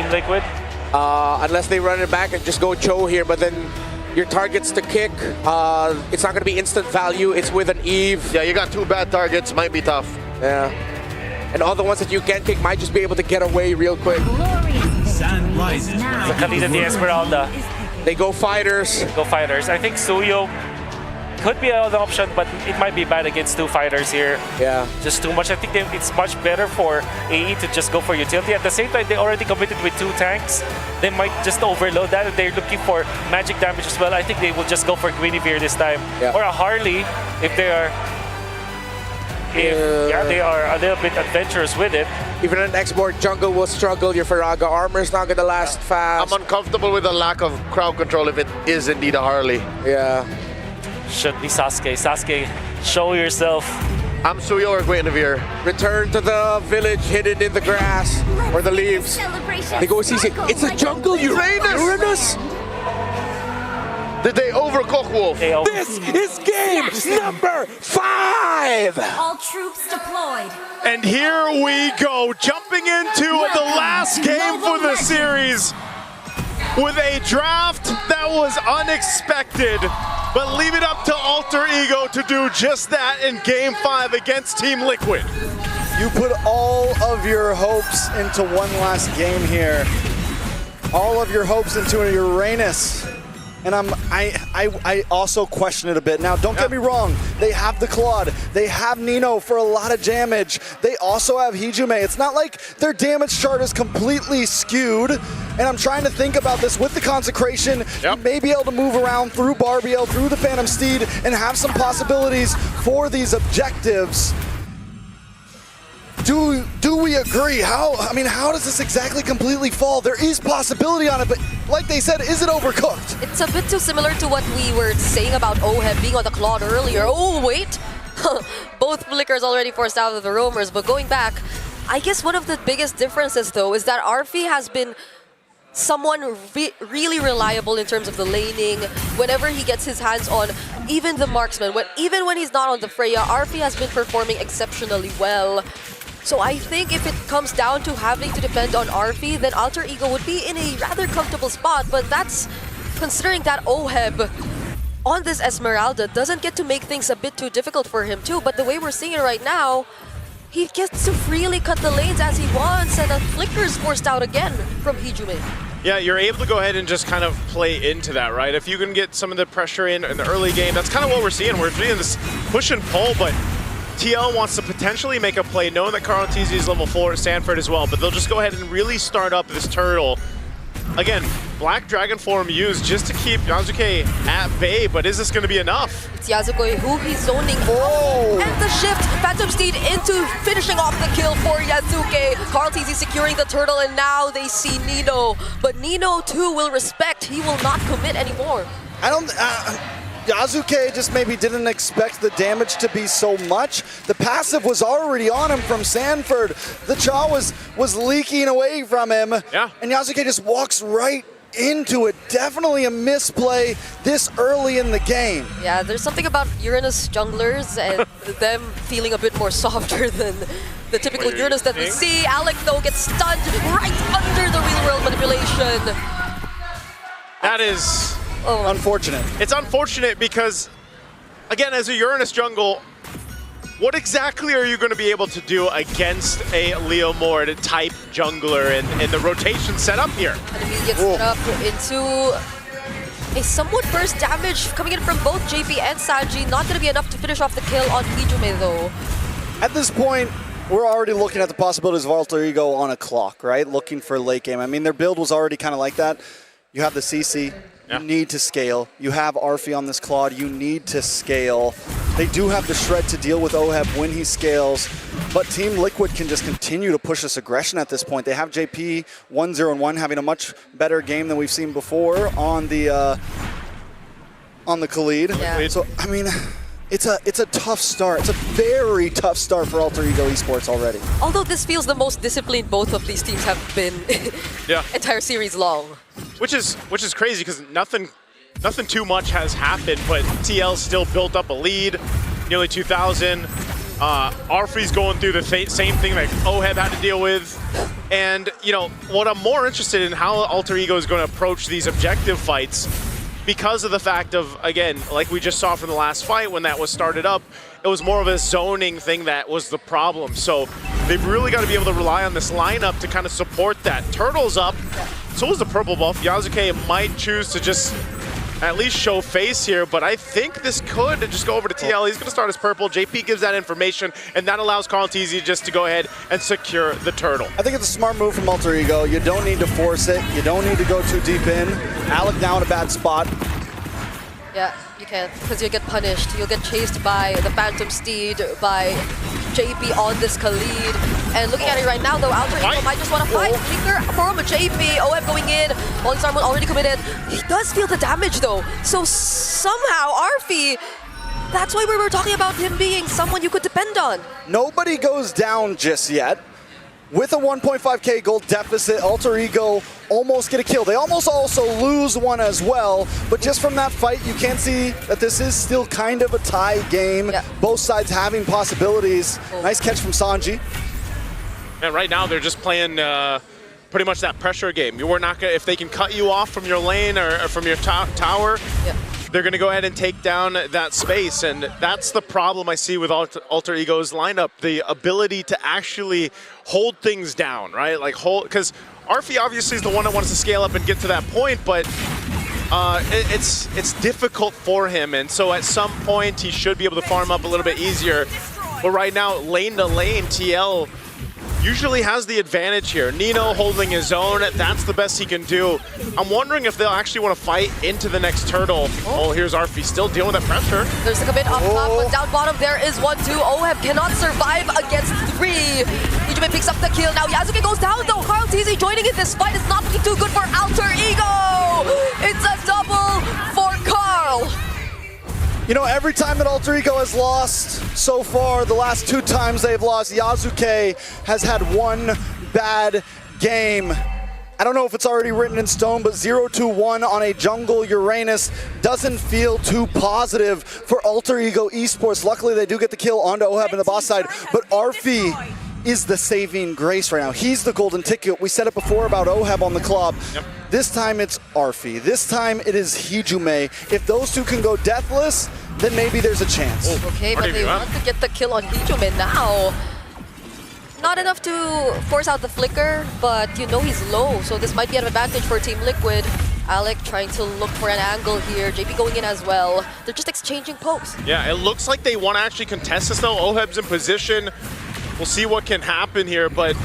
Team Liquid. Unless they run it back and just go Cho here, but then your targets to kick, it's not going to be instant value. It's with an Eve. Yeah, you got 2 bad targets. Might be tough. Yeah. And all the ones that you can kick might just be able to get away real quick. Sun rises. The Kalina de Esmeralda. They go fighters. Go fighters. I think Suyo could be an option, but it might be bad against 2 fighters here. Yeah. Just too much. I think it's much better for AE to just go for utility. At the same time, they already committed with 2 tanks. They might just overload that. If they're looking for magic damage as well, I think they will just go for Guinevere this time. Yeah. Or a Harley if they are... yeah, they are a little bit adventurous with it. Even an export jungle will struggle. Your Faraga armor is not going to last fast. I'm uncomfortable with the lack of crowd control if it is indeed a Harley. Yeah. Should be Sasuke. Sasuke, show yourself. I'm Suyo or Guinevere. Return to the village hidden in the grass or the leaves. They go CC. It's a jungle, Uranus! Did they overcook Wolf? This is game number 5! All troops deployed. And here we go, jumping into the last game for the series with a draft that was unexpected, but leave it up to Alter Ego to do just that in Game 5 against Team Liquid. You put all of your hopes into one last game here. All of your hopes into a Uranus. And I also question it a bit. Now, don't get me wrong. They have the Claude. They have Nino for a lot of damage. They also have Hijume. It's not like their damage chart is completely skewed. And I'm trying to think about this with the Consecration. You may be able to move around through Barbiel, through the Phantom Steed, and have some possibilities for these objectives. Do we agree? How does this exactly completely fall? There is possibility on it, but like they said, is it overcooked? It's a bit too similar to what we were saying about Oheb being on the Claude earlier. Oh, wait! Both Flickers already forced out of the roamers, but going back, I guess one of the biggest differences, though, is that Arfi has been someone really reliable in terms of the laning. Whenever he gets his hands on even the marksman, even when he's not on the Freya, Arfi has been performing exceptionally well. So I think if it comes down to having to depend on Arfi, then Alter Ego would be in a rather comfortable spot, but that's considering that Oheb on this Esmeralda doesn't get to make things a bit too difficult for him too, but the way we're seeing it right now, he gets to freely cut the lanes as he wants, and a Flicker is forced out again from Hijume. Yeah, you're able to go ahead and just kind of play into that, right? If you can get some of the pressure in the early game, that's kind of what we're seeing. We're seeing this push and pull, but TL wants to potentially make a play, knowing that Carl TZ is level 4 at Stanford as well, but they'll just go ahead and really start up this turtle. Again, Black Dragon form used just to keep Yasuke at bay, but is this going to be enough? It's Yasuke who he's zoning out, and the shift, Phantom Steed into finishing off the kill for Yasuke. Carl TZ securing the turtle, and now they see Nino, but Nino too will respect, he will not commit anymore. Yasuke just maybe didn't expect the damage to be so much. The passive was already on him from Sanford. The Cha was leaking away from him. Yeah. And Yasuke just walks right into it. Definitely a misplay this early in the game. Yeah, there's something about Uranus junglers and them feeling a bit more softer than the typical Uranus that we see. Alec, though, gets stunned right under the real-world manipulation. That is... unfortunate. It's unfortunate because, again, as a Uranus jungle, what exactly are you going to be able to do against a Leo Mord type jungler and the rotation set up here? And he gets set up into a somewhat burst damage coming in from both JP and Sanji. Not going to be enough to finish off the kill on Hijume, though. At this point, we're already looking at the possibilities of Alter Ego on a clock, right? Looking for late game. I mean, their build was already kind of like that. You have the CC. You need to scale. You have Arfi on this Claude. You need to scale. They do have the shred to deal with Oheb when he scales, but Team Liquid can just continue to push this aggression at this point. They have JP 1-0-1 having a much better game than we've seen before on the Khalid. Yeah. So I mean, it's a tough start. It's a very tough start for Alter Ego Esports already. Although this feels the most disciplined both of these teams have been entire series long. Which is crazy because nothing too much has happened, but TL still built up a lead, nearly 2,000. Arfi's going through the same thing that Oheb had to deal with. And, you know, what I'm more interested in how Alter Ego is going to approach these objective fights because of the fact of, again, like we just saw from the last fight when that was started up, it was more of a zoning thing that was the problem. So they've really got to be able to rely on this lineup to kind of support that. Turtle's up, so is the purple buff. Yasuke might choose to just at least show face here, but I think this could just go over to TL. He's going to start as purple. JP gives that information, and that allows Carlteasy just to go ahead and secure the turtle. I think it's a smart move from Alter Ego. You don't need to force it. You don't need to go too deep in. Alec now in a bad spot. Yeah, you can't, because you'll get punished. You'll get chased by the Phantom Steed, by JP on this Khalid. And looking at it right now, though, Alter Ego might just want to fight. Flicker from JP. OF going in. Falling Star Moon already committed. He does feel the damage, though. So somehow, Arfi, that's why we were talking about him being someone you could depend on. Nobody goes down just yet. With a 1.5k gold deficit, Alter Ego almost get a kill. They almost also lose one as well, but just from that fight, you can see that this is still kind of a tie game. Yep. Both sides having possibilities. Nice catch from Sanji. And right now, they're just playing pretty much that pressure game. You were not gonna, if they can cut you off from your lane or from your tower, Yep. they're going to go ahead and take down that space, and that's the problem I see with Alter Ego's lineup, the ability to actually hold things down, right? Like because Arfi obviously is the one that wants to scale up and get to that point, but it's difficult for him, and so at some point he should be able to farm up a little bit easier. But right now, lane to lane, TL usually has the advantage here. Nino holding his own, that's the best he can do. I'm wondering if they'll actually want to fight into the next turtle. Oh, here's Arfi still dealing with that pressure. There's a commit up top, but down bottom there is 1-2. Oheb cannot survive against 3. Ijume picks up the kill. Now Yasuke goes down though. Carlteasy joining in this fight is not looking too good for Alter Ego. It's a double for Carl. You know, every time that Alter Ego has lost so far, the last 2 times they've lost, Yasuke has had one bad game. I don't know if it's already written in stone, but 0-1 on a jungle Uranus doesn't feel too positive for Alter Ego Esports. Luckily, they do get the kill onto Oheb in the boss side, but Arfi is the saving grace right now. He's the golden ticket. We said it before about Oheb on the club. Yep. This time it's Arfi. This time it is Hijume. If those two can go deathless, then maybe there's a chance. Okay, but they want to get the kill on Hijume now. Not enough to force out the flicker, but you know he's low, so this might be an advantage for Team Liquid. Alec trying to look for an angle here. JP going in as well. They're just exchanging pokes. Yeah, it looks like they want to actually contest this though. Oheb's in position. We'll see what can happen here, but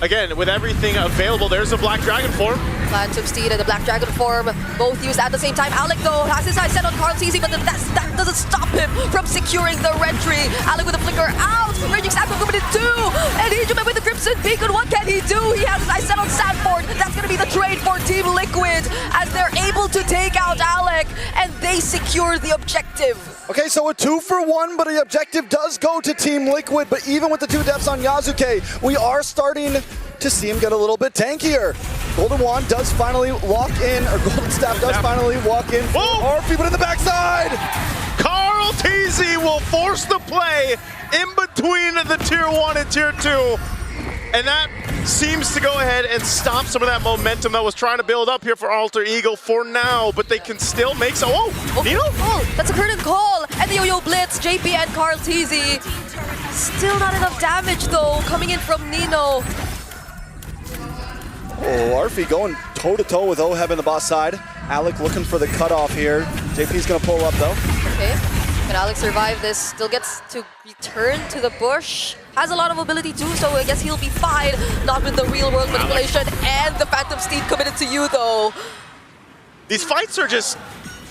again, with everything available, there's a Black Dragon form. Phantom Steed and the Black Dragon form, both used at the same time. Alec, though, has his eyes set on Carlteasy, but that doesn't stop him from securing the entry. Alec with the flicker out, Raging Sandford committed 2, and Hijume with the Crimson Beacon. What can he do? He has his eyes set on Sandford. That's going to be the trade for Team Liquid as they're able to take out Alec, and they secure the objective. Okay, so a 2-for-1, but the objective does go to Team Liquid, but even with the 2 deaths on Yasuke, we are starting to see him get a little bit tankier. Golden Wand does finally walk in, or Golden Staff does finally walk in for Arfi, but in the backside! Carlteasy will force the play in between the Tier 1 and Tier 2. And that seems to go ahead and stop some of that momentum that was trying to build up here for Alter Ego for now, but they can still make some. Oh, Nino? Oh, that's a curtain call. And the Yo-Yo Blitz, JP and Carlteasy. Still not enough damage, though, coming in from Nino. Oh, Arfi going toe-to-toe with Oheb in the boss side. Alec looking for the cutoff here. JP's gonna pull up, though. Okay, can Alex survive this? Still gets to return to the bush. Has a lot of ability too, so I guess he'll be fine. Not with the real world manipulation and the Phantom Steed committed to you though. These fights are just,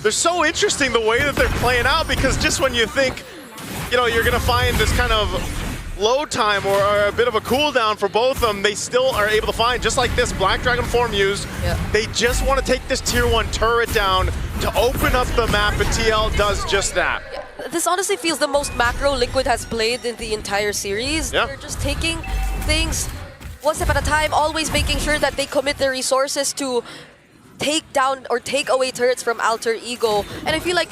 they're so interesting the way that they're playing out, because just when you think, you know, you're gonna find this kind of load time or a bit of a cooldown for both of them, they still are able to find, just like this Black Dragon form used, they just want to take this Tier 1 turret down to open up the map, and TL does just that. This honestly feels the most macro Liquid has played in the entire series. They're just taking things one step at a time, always making sure that they commit their resources to take down or take away turrets from Alter Ego. And I feel like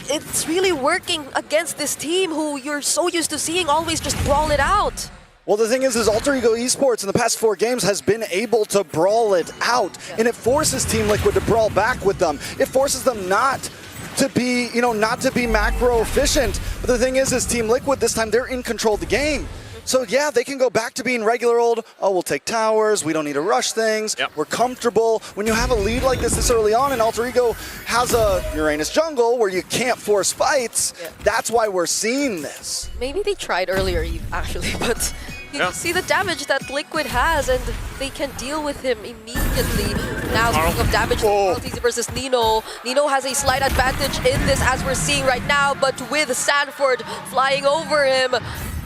it's really working against this team who you're so used to seeing always just brawl it out. Well, the thing is Alter Ego Esports in the past 4 games has been able to brawl it out, and it forces Team Liquid to brawl back with them. It forces them not to be, not to be macro efficient. But the thing is Team Liquid this time they're in control of the game. So yeah, they can go back to being regular old, oh, we'll take towers, we don't need to rush things, we're comfortable. When you have a lead like this early on and Alter Ego has a Uranus jungle where you can't force fights, that's why we're seeing this. Maybe they tried earlier, actually, but you see the damage that Liquid has, and they can deal with him immediately. Now, speaking of damage, TLPH versus Nino. Nino has a slight advantage in this, as we're seeing right now, but with Sanford flying over him,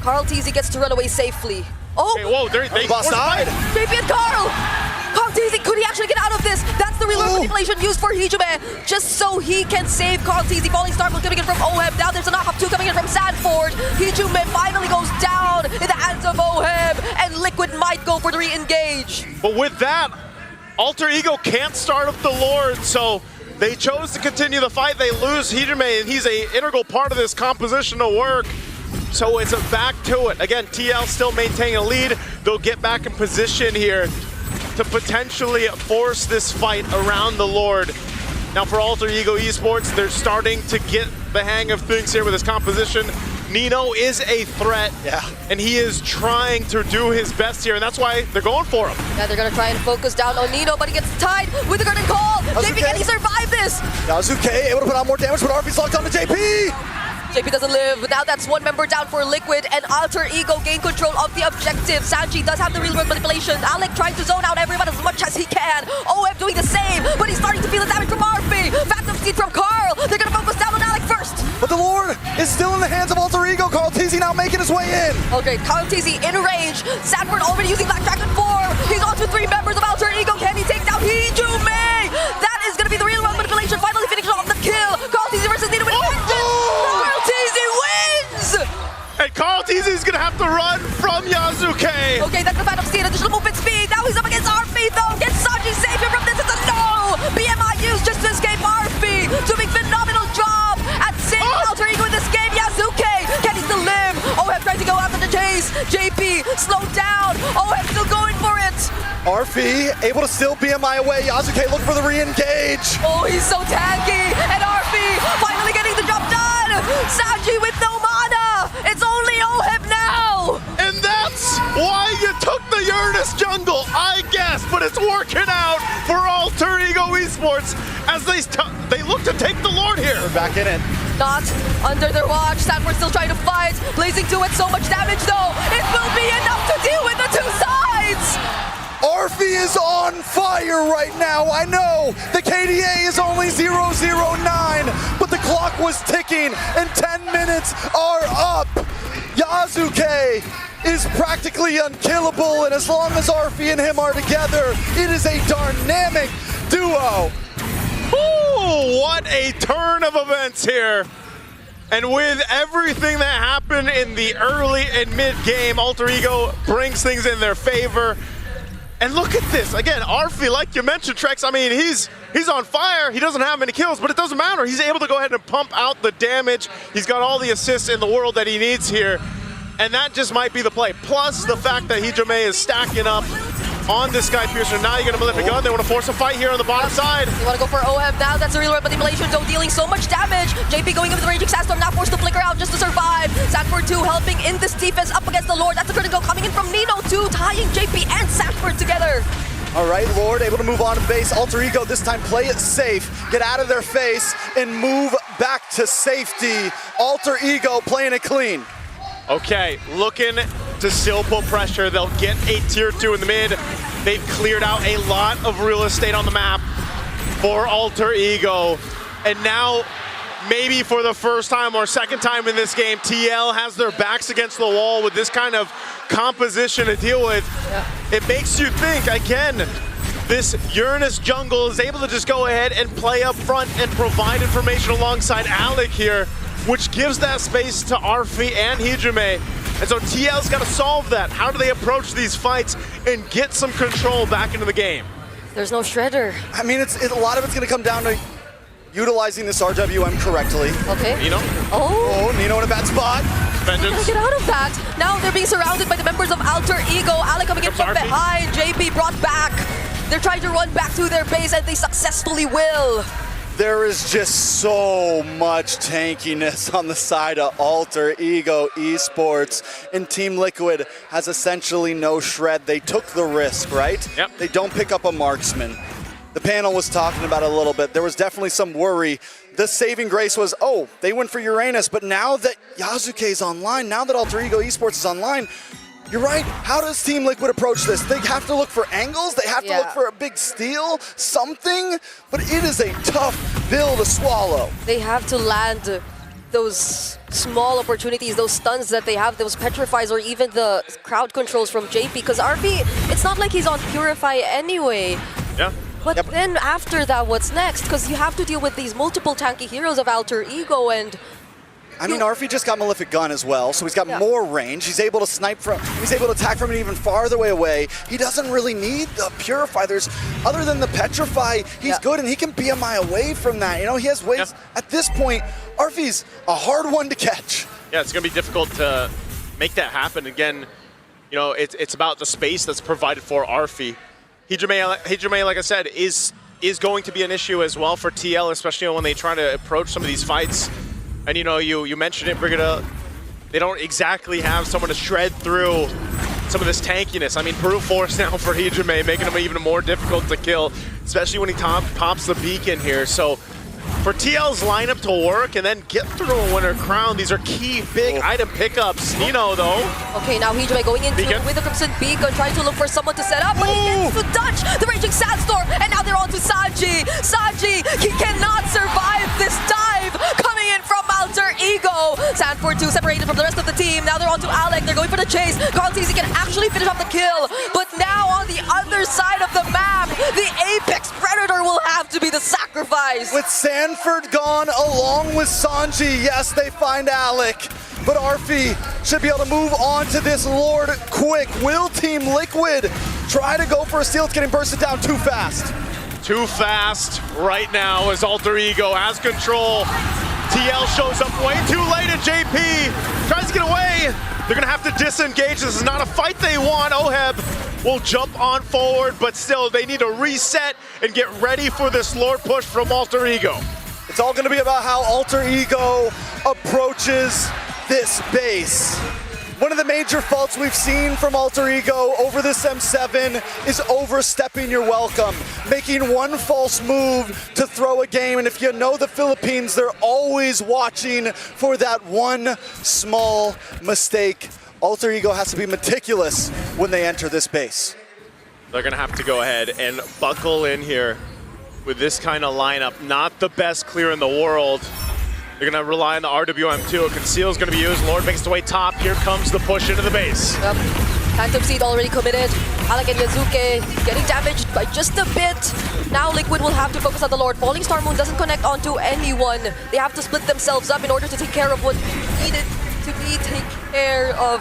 TLPH gets to run away safely. Oh! Hey, whoa, they bust side. JP and TLPH, could he actually get out of this? That's the real manipulation used for Hijime, just so he can save TLPH. Falling Star was coming in from OHEB. Now there's a knock-up 2 coming in from Sanford. Hijime finally goes down in the hands of OHEB, and Liquid might go for the re-engage. But with that, Alter Ego can't start up the Lord, so they chose to continue the fight. They lose Hijime, and he's an integral part of this composition to work. So it's a back to it. Again, TL still maintaining a lead. They'll get back in position here to potentially force this fight around the Lord. Now for Alter Ego Esports, they're starting to get the hang of things here with his composition. Nino is a threat, and he is trying to do his best here, and that's why they're going for him. Yeah, they're going to try and focus down on Nino, but he gets tied with the curtain call. JP, can he survive this? Yasuke able to put on more damage, but RP's locked on to JP. JP doesn't live. Now that's 1 member down for Liquid, and Alter Ego gain control of the objective. Sanji does have the real world manipulation. Alec trying to zone out everyone as much as he can. OF doing the same, but he's starting to feel the damage from RP. Phantom Seed from Carl. They're going to focus down on Alec first. But the Lord is still in the hands of Alter Ego. TLPH now making his way in. Okay, TLPH in range. Sanford already using Black Dragon 4. He's on to 3 members of Alter Ego. Can he take down Hijime? That is going to be the real world manipulation. Finally finishing off the kill. TLPH versus Nino with TLPH wins! And TLPH is going to have to run from Yasuke. Okay, that's the Phantom Seed. Additional movement speed. Now he's up against RP though. Can Sanji save him from this? It's a no! BMI used just to escape RP. Doing phenomenal job at saving Alter Ego in this game. Yasuke, can he still live? OF trying to go after the chase. JP, slow down. OF still going for it. RP able to still BMI away. Yasuke looking for the re-engage. Oh, he's so tanky. And RP finally getting the job done. Sanji with no mana. It's only OF now. And that's why you took the Uranus jungle, I guess, but it's working out for Alter Ego Esports as they look to take the Lord here. We're back in it. Not under their watch. Sanford still trying to fight. Blazing to it, so much damage though. It will be enough to deal with the 2 sides. RP is on fire right now. I know the KDA is only 009, but the clock was ticking and 10 minutes are up. Yasuke is practically unkillable, and as long as RP and him are together, it is a dynamic duo. Ooh, what a turn of events here. And with everything that happened in the early and mid game, Alter Ego brings things in their favor. And look at this. Again, Arfi, like you mentioned, Trex, I mean, he's on fire. He doesn't have many kills, but it doesn't matter. He's able to go ahead and pump out the damage. He's got all the assists in the world that he needs here. And that just might be the play. Plus the fact that Hijime is stacking up on this guy Piercer. Now you're going to Malefic Gun. They want to force a fight here on the bottom side. They want to go for OHEB now. That's a real manipulation, though, dealing so much damage. JP going in with the Raging Sandstorm, now forced to flicker out just to survive. Sanford 2 helping in this defense up against the Lord. That's a critical coming in from Nino 2, tying JP and Sanford together. All right, Lord able to move on to base. Alter Ego this time play it safe, get out of their face, and move back to safety. Alter Ego playing it clean. Okay, looking to still put pressure. They'll get a tier 2 in the mid. They've cleared out a lot of real estate on the map for Alter Ego. And now, maybe for the first time or second time in this game, TL has their backs against the wall with this kind of composition to deal with. It makes you think, again, this Uranus jungle is able to just go ahead and play up front and provide information alongside Alec here, which gives that space to Arfi and Hijime. And so TL's got to solve that. How do they approach these fights and get some control back into the game? There's no Shredder. I mean, a lot of it's going to come down to utilizing this RWM correctly. Okay. Nino, Oh. Oh, Nino in a bad spot. vengeance. Get out of that. Now they're being surrounded by the members of Alter Ego. Alec coming in Comes from RP. behind. JP brought back. They're trying to run back to their base, and they successfully will. There is just so much tankiness on the side of Alter Ego Esports, and Team Liquid has essentially no shred. They took the risk, right? Yep. They don't pick up a marksman. The panel was talking about it a little bit. There was definitely some worry. The saving grace was, oh, they went for Uranus, but now that Yasuke is online, now that Alter Ego Esports is online, you're right. How does Team Liquid approach this? They have to look for angles. They have to look for a big steal, something. But it is a tough pill to swallow. They have to land those small opportunities, those stuns that they have, those petrifies, or even the crowd controls from JP. Because RP, it's not like he's on Purify anyway. Yeah. But then after that, what's next? Because you have to deal with these multiple tanky heroes of Alter Ego, and I mean, Arfi just got Malefic Gun as well, so he's got more range. He's able to snipe from, he's able to attack from an even farther away. He doesn't really need the Purify. There's, other than the Petrify, he's good, and he can be a mile away from that. You know, he has ways, at this point, Arfi's a hard one to catch. Yeah, it's going to be difficult to make that happen. Again, you know, it's about the space that's provided for Arfi. Hijime, like I said, is going to be an issue as well for TL, especially when they try to approach some of these fights. And you know, you mentioned it, Brigitte, they don't exactly have someone to shred through some of this tankiness. I mean, Brute Force now for Hijime, making him even more difficult to kill, especially when he pops the beacon here. So for TL's lineup to work and then get through a winner crown, these are key big item pickups. Nino, though. okay, now Hijime going into with the Crimson Beacon, trying to look for someone to set up, but he gets to dodge the Raging Sandstorm, and now they're on to Sanji. Sanji, he cannot survive this dive coming in from Alter Ego. Sanford 2 separated from the rest of the team. Now they're on to Alec. They're going for the chase. Conteasy can actually finish off the kill, but now on the other side of the map, the Apex Predator will have to be the sacrifice. With Sanford gone along with Sanji, yes, they find Alec, but Arfi should be able to move on to this Lord quick. Will Team Liquid try to go for a steal? It's getting bursted down too fast. Too fast right now as Alter Ego has control. TL shows up way too late, and JP tries to get away. They're gonna have to disengage. This is not a fight they want. Oheb will jump on forward, but still they need to reset and get ready for this Lord push from Alter Ego. It's all gonna be about how Alter Ego approaches this base. One of the major faults we've seen from Alter Ego over this M7 is overstepping your welcome, making one false move to throw a game. And if you know the Philippines, they're always watching for that one small mistake. Alter Ego has to be meticulous when they enter this base. They're gonna have to go ahead and buckle in here with this kind of lineup. Not the best clear in the world. They're gonna rely on the RWM too. Conceal's gonna be used. Lord makes the way top. Here comes the push into the base. Yep. Phantom Seed already committed. Alec and Yazuke getting damaged by just a bit. Now Liquid will have to focus on the Lord. Falling Star Moon doesn't connect onto anyone. They have to split themselves up in order to take care of what needed to be taken care of.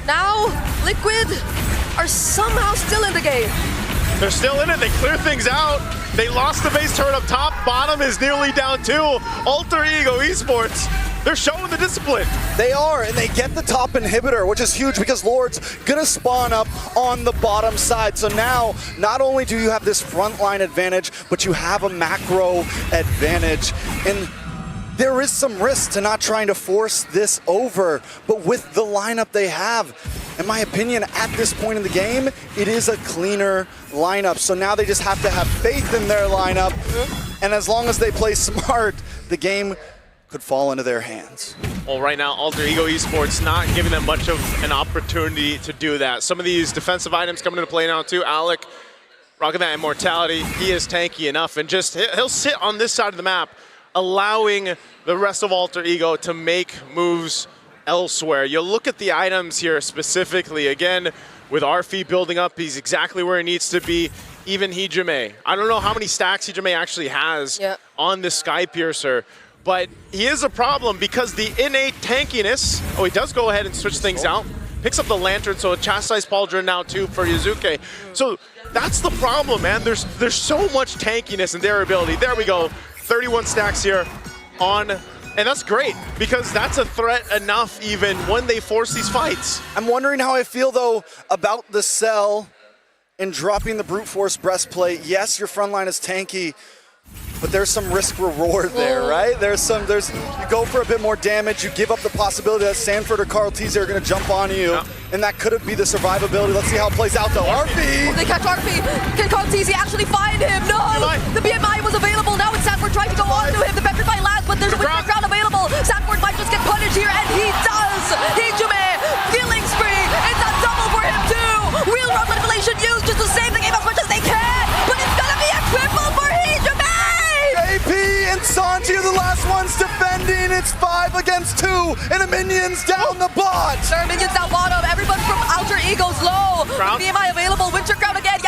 Now Liquid are somehow still in the game. They're still in it. They clear things out. They lost the base turret up top. Bottom is nearly down too. Alter Ego Esports, they're showing the discipline. They are, and they get the top inhibitor, which is huge because Lord's gonna spawn up on the bottom side. So now, not only do you have this frontline advantage, but you have a macro advantage. And there is some risk to not trying to force this over, but with the lineup they have, in my opinion, at this point in the game, it is a cleaner lineup. So now they just have to have faith in their lineup, and as long as they play smart, the game could fall into their hands. Well, right now, Alter Ego Esports not giving them much of an opportunity to do that. Some of these defensive items coming into play now too. Alec rocking that immortality. He is tanky enough, and just he'll sit on this side of the map, allowing the rest of Alter Ego to make moves elsewhere. You look at the items here specifically, again, with Arfi building up, he's exactly where he needs to be. Even Hijime. I don't know how many stacks Hijime actually has on this Sky Piercer, but he is a problem because the innate tankiness, he does go ahead and switch things out. picks up the lantern, so a chastised pauldron now too for Yuzuke. So that's the problem, man. There's so much tankiness in their ability. There we go, 31 stacks here on, and that's great because that's a threat enough even when they force these fights. I'm wondering how I feel though about the cell and dropping the brute force breastplate. Yes, your front line is tanky, but there's some risk reward there, right? You go for a bit more damage, you give up the possibility that Sanford or Carl Teasy are gonna jump on you, and that could be the survivability. Let's see how it plays out though. RP! They catch RP. Can Carl Teasy actually find him? No! The BMI was available. Now it's Sanford trying to go on to him. The petrify lands, but there's a winter crown available. Sanford might just get punished here, and he does! Hijume, killing spree. It's a double for him too. Real run manipulation used just to save the game as much as they can, but it's gonna be a triple for Hijume! AP and Sanji are the last ones defending. It's 5 against 2, and the minions down the bot. There are minions down bottom. Everyone from Alter Ego's low. Crown. BMI available. Winter Crown again.